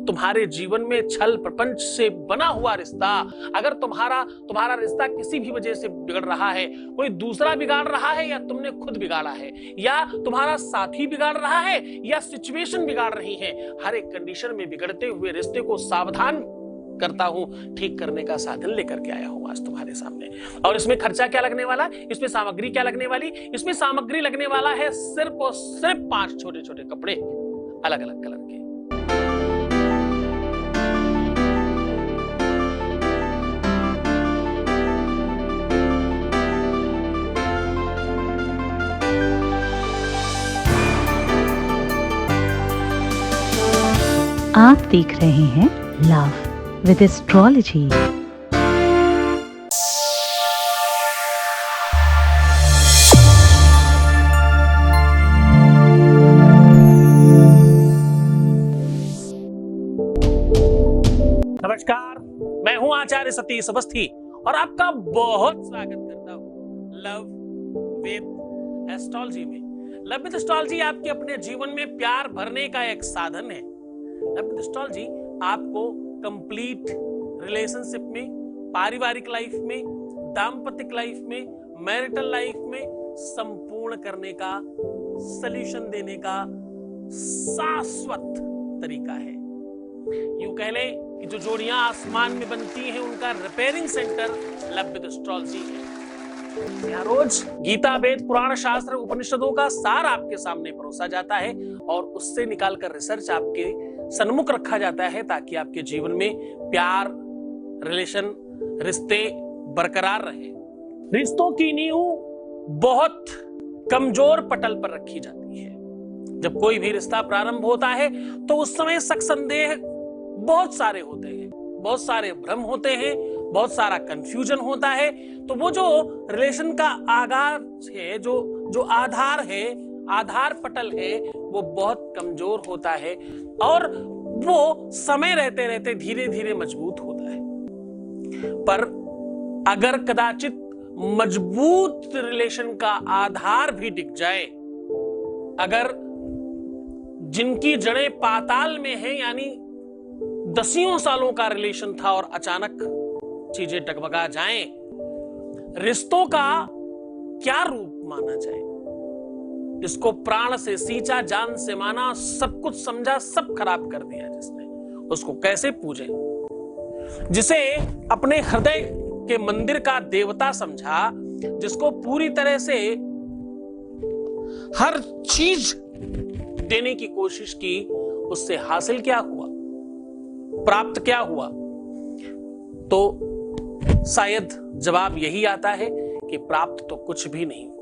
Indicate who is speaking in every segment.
Speaker 1: तुम्हारे जीवन में छल प्रपंच से बना हुआ रिश्ता, अगर तुम्हारा रिश्ता किसी भी वजह से बिगड़ रहा है, कोई दूसरा बिगाड़ रहा है या तुमने खुद बिगाड़ा है, या तुम्हारा साथी बिगाड़ रहा है या सिचुएशन बिगाड़ रही है, हर एक कंडीशन में बिगड़ते हुए रिश्ते को सावधान करता हूं, ठीक करने का साधन लेकर के आया हूं आज तुम्हारे सामने। और इसमें खर्चा क्या लगने वाला, इसमें सामग्री क्या लगने वाली, इसमें सामग्री लगने वाला है सिर्फ और सिर्फ 5 छोटे छोटे कपड़े अलग अलग कलर के।
Speaker 2: आप देख रहे हैं लव विद एस्ट्रोलॉजी।
Speaker 1: नमस्कार, मैं हूं आचार्य सतीश अवस्थी और आपका बहुत स्वागत करता हूं लव विद एस्ट्रोलॉजी में। लव विद एस्ट्रोलॉजी आपके अपने जीवन में प्यार भरने का एक साधन है। लव विद एस्ट्रोलॉजी आपको कंप्लीट रिलेशनशिप में, पारिवारिक लाइफ में, दाम्पत्य लाइफ में, मैरिटल लाइफ में संपूर्ण करने का, सॉल्यूशन देने का शाश्वत तरीका है। यूं कह ले कि जो जोड़ियां आसमान में बनती हैं उनका repairing centre love with astrology है। यहाँ रोज गीता, वेद, पुराण, शास्त्र, उपनिषदों का सार आपके सामने परोसा जाता है और उससे निकालकर रिसर्च आपके सन्मुख रखा जाता है ताकि आपके जीवन में प्यार, रिलेशन, रिश्ते बरकरार रहे। रिश्तों की नींव बहुत कमजोर पटल पर रखी जाती है। जब कोई भी रिश्ता प्रारंभ होता है तो उस समय शक संदेह बहुत सारे होते हैं, बहुत सारे भ्रम होते हैं, बहुत सारा कंफ्यूजन होता है। तो वो जो रिलेशन का आगाज है, जो आधार है, आधार पटल है, वो बहुत कमजोर होता है और वो समय रहते रहते धीरे धीरे मजबूत होता है। पर अगर कदाचित मजबूत रिलेशन का आधार भी डिग जाए, अगर जिनकी जड़ें पाताल में हैं, यानी दसियों सालों का रिलेशन था और अचानक चीजें डगमगा जाएं, रिश्तों का क्या रूप माना जाए? जिसको प्राण से सींचा, जान से माना, सब कुछ समझा, सब खराब कर दिया जिसने, उसको कैसे पूजे? जिसे अपने हृदय के मंदिर का देवता समझा, जिसको पूरी तरह से हर चीज देने की कोशिश की, उससे हासिल क्या हुआ, प्राप्त क्या हुआ? तो शायद जवाब यही आता है कि प्राप्त तो कुछ भी नहीं हुआ।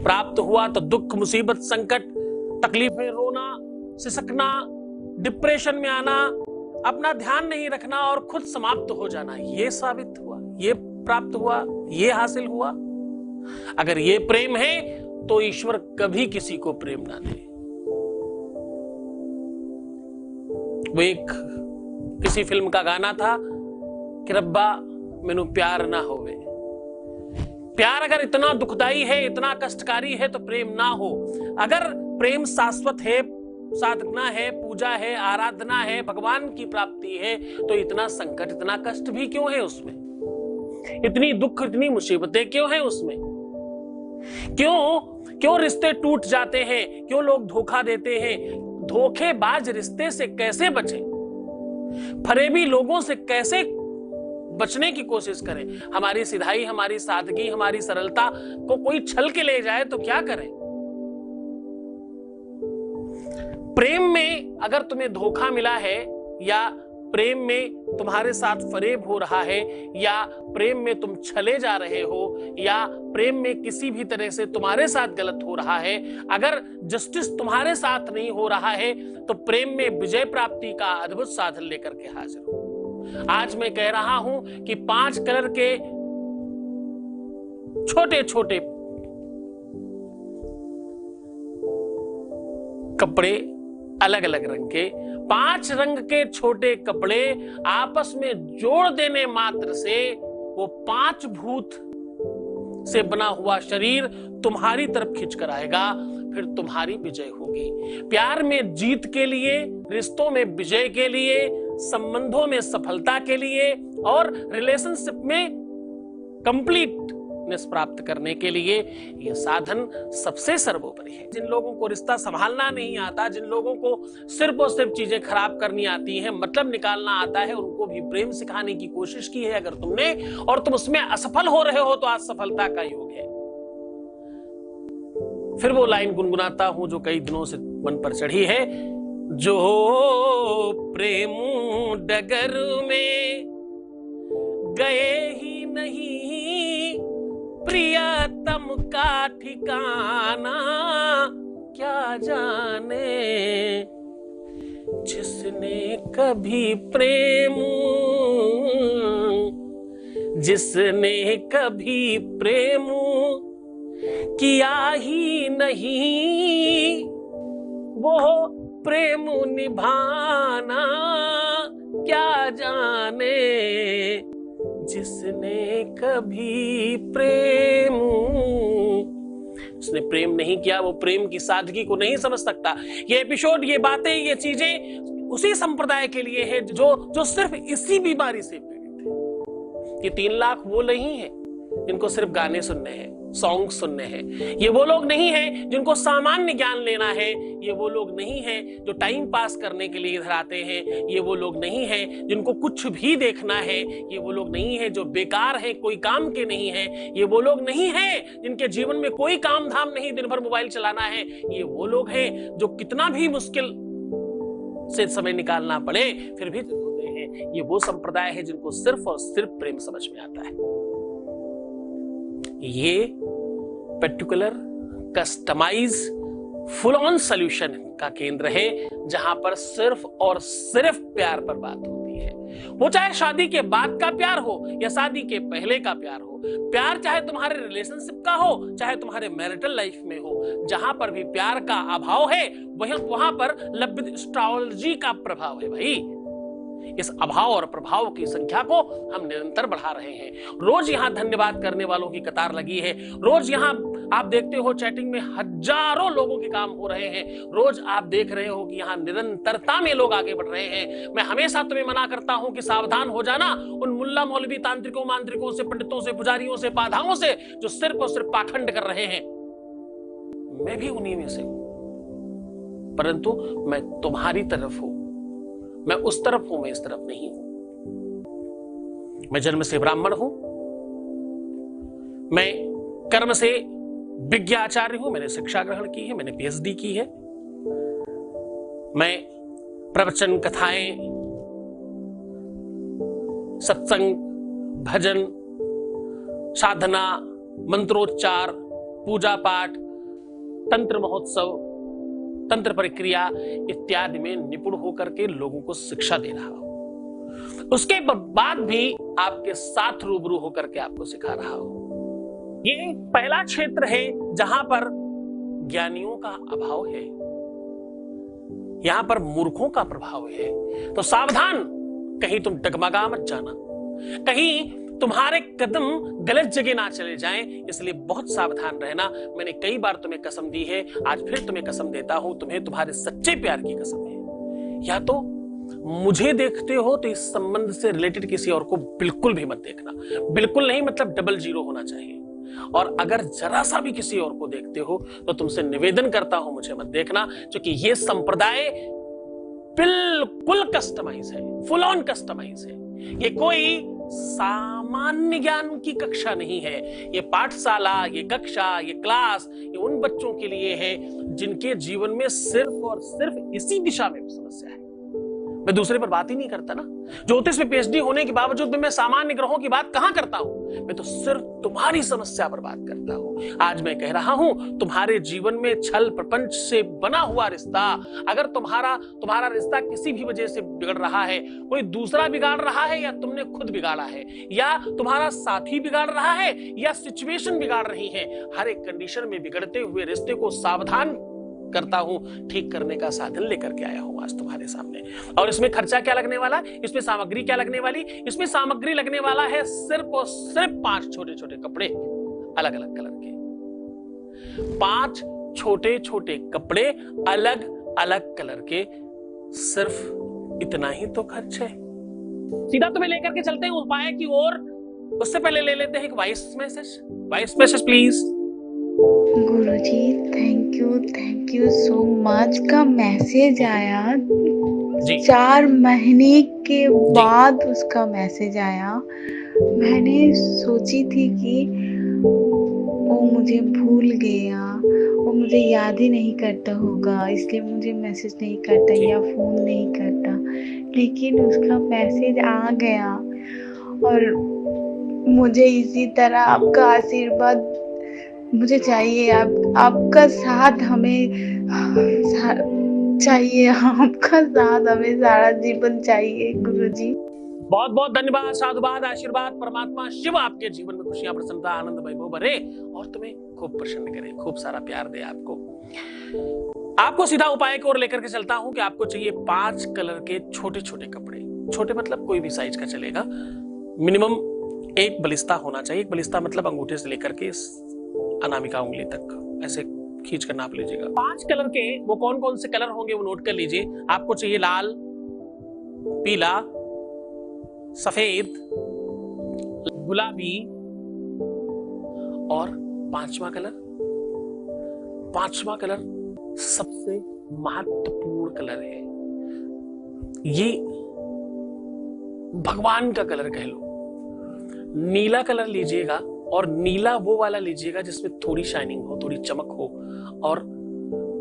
Speaker 1: प्राप्त हुआ तो दुख, मुसीबत, संकट, तकलीफें, रोना, सिसकना, डिप्रेशन में आना, अपना ध्यान नहीं रखना और खुद समाप्त हो जाना। ये साबित हुआ, ये प्राप्त हुआ, ये हासिल हुआ। अगर ये प्रेम है तो ईश्वर कभी किसी को प्रेम ना दे। वो एक किसी फिल्म का गाना था कि रब्बा मैनू प्यार ना होवे। प्यार अगर इतना दुखदाई है, इतना कष्टकारी है तो प्रेम ना हो। अगर प्रेम शाश्वत है, साधना है, पूजा है, आराधना है, भगवान की प्राप्ति है, तो इतना संकट, इतना कष्ट भी क्यों है उसमें? इतनी दुख, इतनी मुसीबतें क्यों है उसमें? क्यों रिश्ते टूट जाते हैं? क्यों लोग धोखा देते हैं? धोखेबाज रिश्ते से कैसे बचें? फरेबी लोगों से कैसे बचने की कोशिश करें? हमारी सिधाई, हमारी सादगी, हमारी सरलता को कोई छल के ले जाए तो क्या करें? प्रेम में अगर तुम्हें धोखा मिला है, या प्रेम में तुम्हारे साथ फरेब हो रहा है, या प्रेम में तुम छले जा रहे हो, या प्रेम में किसी भी तरह से तुम्हारे साथ गलत हो रहा है, अगर जस्टिस तुम्हारे साथ नहीं हो रहा है, तो प्रेम में विजय प्राप्ति का अद्भुत साधन लेकर के हाजिर हो। आज मैं कह रहा हूं कि 5 कलर के छोटे छोटे कपड़े, अलग अलग रंग के 5 रंग के छोटे कपड़े आपस में जोड़ देने मात्र से वो 5 भूत से बना हुआ शरीर तुम्हारी तरफ खिंच कर आएगा। फिर तुम्हारी विजय होगी। प्यार में जीत के लिए, रिश्तों में विजय के लिए, संबंधों में सफलता के लिए और रिलेशनशिप में कंप्लीटनेस प्राप्त करने के लिए यह साधन सबसे सर्वोपरि है। जिन लोगों को रिश्ता संभालना नहीं आता, जिन लोगों को सिर्फ और सिर्फ चीजें खराब करनी आती हैं, मतलब निकालना आता है, उनको भी प्रेम सिखाने की कोशिश की है अगर तुमने, और तुम उसमें असफल हो रहे हो तो आज सफलता का योग है। फिर वो लाइन गुनगुनाता हूं जो कई दिनों से मन पर चढ़ी है, जो प्रेम डगर में गए ही नहीं, प्रियतम का ठिकाना क्या जाने। जिसने कभी प्रेम किया ही नहीं, वो प्रेम निभाना क्या जाने। जिसने कभी जिसने प्रेम नहीं किया वो प्रेम की सादगी को नहीं समझ सकता। ये एपिसोड, ये बातें, ये चीजें उसी संप्रदाय के लिए है जो सिर्फ इसी बीमारी से पीड़ित है। ये 3 लाख वो नहीं है जिनको सिर्फ गाने सुनने हैं, सॉन्ग सुनने हैं। ये वो लोग नहीं हैं जिनको सामान्य ज्ञान लेना है। ये वो लोग नहीं हैं जो टाइम पास करने के लिए इधर आते हैं। ये वो लोग नहीं हैं जिनको कुछ भी देखना है। ये वो लोग नहीं हैं जो बेकार हैं, कोई काम के नहीं हैं। ये वो लोग नहीं हैं जिनके जीवन में कोई काम धाम नहीं, दिन भर मोबाइल चलाना है। ये वो लोग हैं जो कितना भी मुश्किल से समय निकालना पड़े फिर भी होते हैं। ये वो संप्रदाय है जिनको सिर्फ और सिर्फ प्रेम समझ में आता है। ये particular customise full on solution का केंद्र है जहां पर सिर्फ और सिर्फ प्यार पर बात होती है। वो चाहे शादी के बाद का प्यार हो या शादी के पहले का प्यार हो। प्यार चाहे तुम्हारे रिलेशनशिप का हो, चाहे तुम्हारे मैरिटल लाइफ में हो, जहां पर भी प्यार का अभाव है वहां पर लव विद एस्ट्रोलॉजी का प्रभाव है। भाई, इस अभाव और प्रभाव की संख्या को हम निरंतर बढ़ा रहे हैं। रोज यहां धन्यवाद करने वालों की कतार लगी है। रोज यहां आप देखते हो चैटिंग में हजारों लोगों के काम हो रहे हैं। रोज आप देख रहे हो कि यहां निरंतरता में लोग आगे बढ़ रहे हैं। मैं हमेशा तुम्हें मना करता हूं कि सावधान हो जाना उन मुल्ला मौलवी तांत्रिकों, मांत्रिकों से, पंडितों से, पुजारियों से, पाधाओं से जो सिर्फ और सिर्फ पाखंड कर रहे हैं। मैं भी उन्हीं में से हूं, परंतु मैं तुम्हारी तरफ हूं। मैं उस तरफ हूं, मैं इस तरफ नहीं हूं। मैं जन्म से ब्राह्मण हूं। मैं कर्म से विज्ञ आचार्य हूं। मैंने शिक्षा ग्रहण की है, मैंने पीएचडी की है। मैं प्रवचन, कथाएं, सत्संग, भजन, साधना, मंत्रोच्चार, पूजा पाठ, तंत्र महोत्सव, तंत्र प्रक्रिया इत्यादि में निपुण होकर के लोगों को शिक्षा दे रहा हूं। उसके बाद भी आपके साथ रूबरू होकर के आपको सिखा रहा हूं। ये पहला क्षेत्र है जहां पर ज्ञानियों का अभाव है, यहां पर मूर्खों का प्रभाव है। तो सावधान, कहीं तुम डगमगा मत जाना, कहीं तुम्हारे कदम गलत जगह ना चले जाएं, इसलिए बहुत सावधान रहना। मैंने कई बार तुम्हें कसम दी है, आज फिर तुम्हें कसम देता हूं। तुम्हें तुम्हारे सच्चे प्यार की कसम है। या तो मुझे देखते हो तो इस संबंध से रिलेटेड किसी और को बिल्कुल भी मत देखना। बिल्कुल नहीं मतलब 00 होना चाहिए। और अगर जरा सा भी किसी और को देखते हो तो तुमसे निवेदन करता हूं मुझे मत देखना, क्योंकि ये संप्रदाय बिल्कुल कस्टमाइज है, फुल ऑन कस्टमाइज है। ये कोई सामान्य ज्ञान की कक्षा नहीं है। ये पाठशाला, ये कक्षा, ये क्लास, ये उन बच्चों के लिए है जिनके जीवन में सिर्फ और सिर्फ इसी दिशा में समस्या है। मैं दूसरे पर बात ही नहीं करता ना। ज्योतिष में पीएचडी होने के बावजूद भी मैं सामान्य ग्रहों की बात कहां करता हूं। मैं तो सिर्फ तुम्हारी समस्या पर बात करता हूं। आज मैं कह रहा हूं, तुम्हारे जीवन में छल प्रपंच से बना हुआ रिश्ता, अगर तुम्हारा रिश्ता किसी भी वजह से बिगड़ रहा है, कोई दूसरा बिगाड़ रहा है या तुमने खुद बिगाड़ा है, या तुम्हारा साथी बिगाड़ रहा है या सिचुएशन बिगाड़ रही है, हर एक कंडीशन में बिगड़ते हुए रिश्ते को सावधान करता हूं, ठीक करने का साधन लेकर के आया हूं आज तुम्हारे सामने। और इसमें खर्चा क्या लगने वाला, इसमें सामग्री क्या लगने वाली, इसमें सामग्री लगने वाला है सिर्फ और सिर्फ 5 छोटे छोटे कपड़े अलग अलग कलर के। 5 छोटे छोटे कपड़े अलग अलग कलर के, सिर्फ इतना ही तो खर्च है। सीधा तुम्हें लेकर के चलते हैं उपाय की ओर। उससे पहले ले लेते हैं एक voice message please.
Speaker 3: Guruji thank you so much का मैसेज आया
Speaker 1: जी
Speaker 3: 4 महीने के बाद उसका मैसेज आया। मैंने सोची थी कि वो मुझे भूल गया, वो मुझे याद ही नहीं करता होगा, इसलिए मुझे मैसेज नहीं करता या फोन नहीं करता, लेकिन उसका मैसेज आ गया। और मुझे इसी तरह आपका आशीर्वाद मुझे चाहिए, आपका साथ हमें चाहिए, आपका साथ हमें सारा जीवन चाहिए गुरुजी।
Speaker 1: बहुत बहुत धन्यवाद, साधुवाद, आशीर्वाद। परमात्मा शिव आपके जीवन में खुशियां, प्रसन्नता, आनंद, वैभव भरे और तुम्हें खूब प्रसन्न करे, खूब सारा प्यार दे आपको सीधा उपाय की ओर लेकर के चलता हूं कि आपको चाहिए 5 कलर के छोटे छोटे कपड़े। छोटे मतलब कोई भी साइज का चलेगा, मिनिमम 1 बलिस्ता होना चाहिए। 1 बलिस्ता मतलब अंगूठे से लेकर के अनामिका उंगली तक ऐसे खींच कर नाप लीजिएगा। 5 कलर के वो कौन कौन से कलर होंगे वो नोट कर लीजिए। आपको चाहिए लाल, पीला, सफेद, गुलाबी और 5वां कलर सबसे महत्वपूर्ण कलर है। ये भगवान का कलर कह लो। नीला कलर लीजिएगा, और नीला वो वाला लीजिएगा जिसमें थोड़ी शाइनिंग हो, थोड़ी चमक हो, और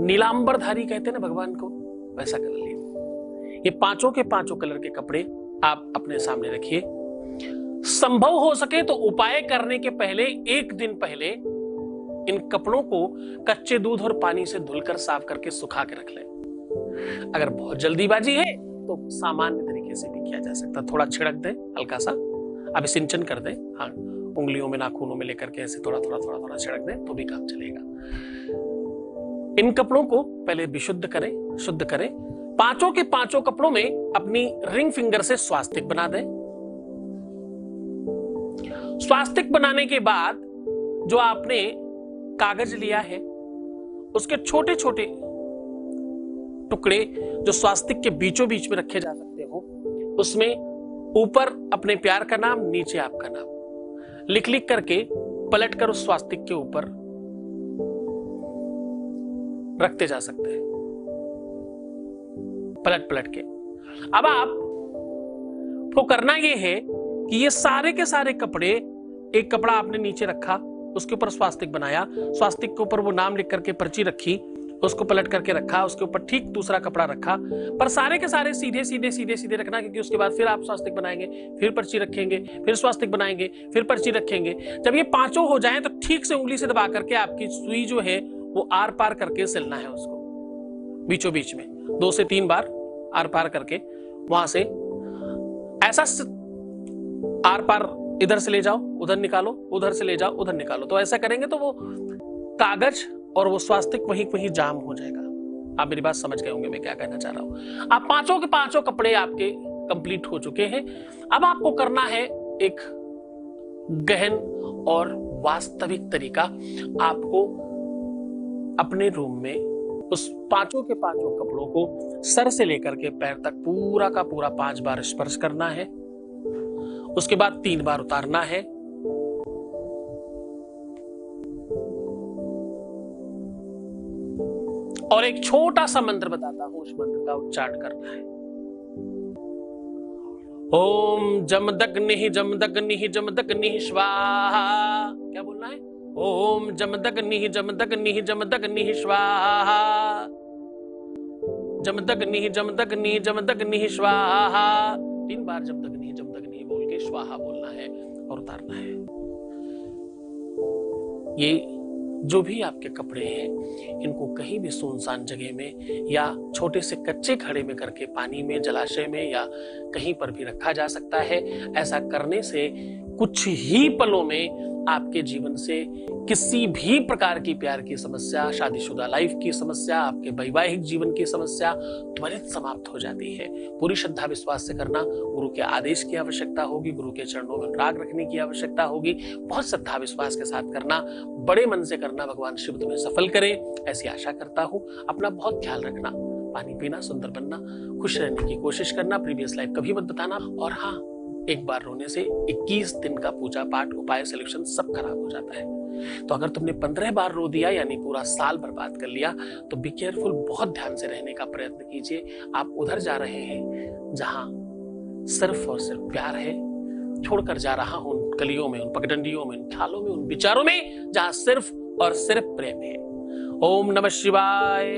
Speaker 1: नीलांबरधारी कहते हैं ना भगवान को, वैसा कलर लीजिए। ये पांचों के पांचों कलर के कपड़े आप अपने सामने रखिए। संभव हो सके तो उपाय करने के पहले 1 दिन पहले इन कपड़ों को कच्चे दूध और पानी से धुलकर साफ करके सुखा के रख लें। अगर बहुत जल्दीबाजी है तो सामान्य तरीके से भी किया जा सकता है। थोड़ा छिड़क दें हल्का सा, अभी सिंचन कर दें, हाँ, उंगलियों में नाखूनों में लेकर के ऐसे थोड़ा छिड़क दें तो भी काम चलेगा। इन कपड़ों को पहले विशुद्ध करें, शुद्ध करें। पांचों के पांचों कपड़ों में अपनी रिंग फिंगर से स्वास्तिक बना दें। स्वास्तिक बनाने के बाद जो आपने कागज लिया है उसके छोटे छोटे टुकड़े जो स्वास्तिक के बीचों बीच में रखे जा सकते हो, उसमें ऊपर अपने प्यार का नाम, नीचे आपका नाम लिख करके पलट कर उस स्वास्तिक के ऊपर रखते जा सकते हैं, पलट के। अब आपको करना यह है कि ये सारे के सारे कपड़े, एक कपड़ा आपने नीचे रखा, उसके ऊपर स्वास्तिक बनाया, स्वास्तिक के ऊपर वो नाम लिख करके पर्ची रखी, उसको पलट करके रखा, उसके ऊपर ठीक दूसरा कपड़ा रखा, पर सारे के सारे सीधे सीधे सीधे सीधे रखना, क्योंकि उसके बाद फिर आप स्वास्तिक बनाएंगे, फिर पर्ची रखेंगे, फिर स्वास्तिक बनाएंगे, फिर पर्ची रखेंगे। जब ये पांचों हो जाएं तो ठीक से उंगली से दबा करके आपकी सुई जो है वो आर पार करके सिलना है उसको, बीचों बीच में 2 से 3 बार आर पार करके वहां से ऐसा आर पार, इधर से ले जाओ उधर निकालो, उधर से ले जाओ उधर निकालो। तो ऐसा करेंगे तो वो कागज और वो स्वास्तिक वहीं जाम हो जाएगा। आप मेरी बात समझ गए होंगे मैं क्या कहना चाह रहा हूं। आप पांचों के पांचों कपड़े आपके कंप्लीट हो चुके हैं। अब आपको करना है एक गहन और वास्तविक तरीका। आपको अपने रूम में उस पांचों के पांचों कपड़ों को सर से लेकर के पैर तक पूरा का पूरा 5 बार स्पर्श करना है। उसके बाद 3 बार उतारना है। और एक छोटा सा मंत्र बताता हूं, उस मंत्र का उच्चारण करना है। ओम जमदग्नि जमदग्नि जमदग्नि स्वाहा। क्या बोलना है? ओम जमदग्नि जमदग्नि जमदग्नि स्वाहा, जमदग्नि जमदग्नि जमदग्नि स्वाहा। 3 बार जमदग्नि जमदग्नि बोल के स्वाहा बोलना है और उतारना है। ये जो भी आपके कपड़े हैं इनको कहीं भी सुनसान जगह में या छोटे से कच्चे घड़े में करके पानी में, जलाशय में या कहीं पर भी रखा जा सकता है। ऐसा करने से कुछ ही पलों में आपके जीवन से किसी भी प्रकार की प्यार की समस्या, शादीशुदा लाइफ की समस्या, आपके वैवाहिक जीवन की समस्या त्वरित समाप्त हो जाती है। पूरी श्रद्धा विश्वास से करना, गुरु के आदेश की आवश्यकता होगी, गुरु के चरणों में अनुराग रखने की आवश्यकता होगी। बहुत श्रद्धा विश्वास के साथ करना, बड़े मन से करना। भगवान शिव तुम्हें सफल करे ऐसी आशा करता हूँ। अपना बहुत ख्याल रखना, पानी पीना, सुंदर बनना, खुश रहने की कोशिश करना, प्रीवियस लाइफ कभी मत बताना। और हाँ, एक बार रोने से 21 दिन का पूजा पाठ, उपाय, सोल्यूशन सब खराब हो जाता है। तो अगर तुमने 15 बार रो दिया यानी पूरा साल बर्बाद कर लिया, तो बी केयरफुल, बहुत ध्यान से रहने का प्रयत्न कीजिए। आप उधर जा रहे हैं जहां सिर्फ और सिर्फ प्यार है। छोड़कर जा रहा हूं उन गलियों में, उन पगडंडियों में, उन ख्यालों में, उन विचारों में जहां सिर्फ और सिर्फ प्रेम है। ओम नमः शिवाय।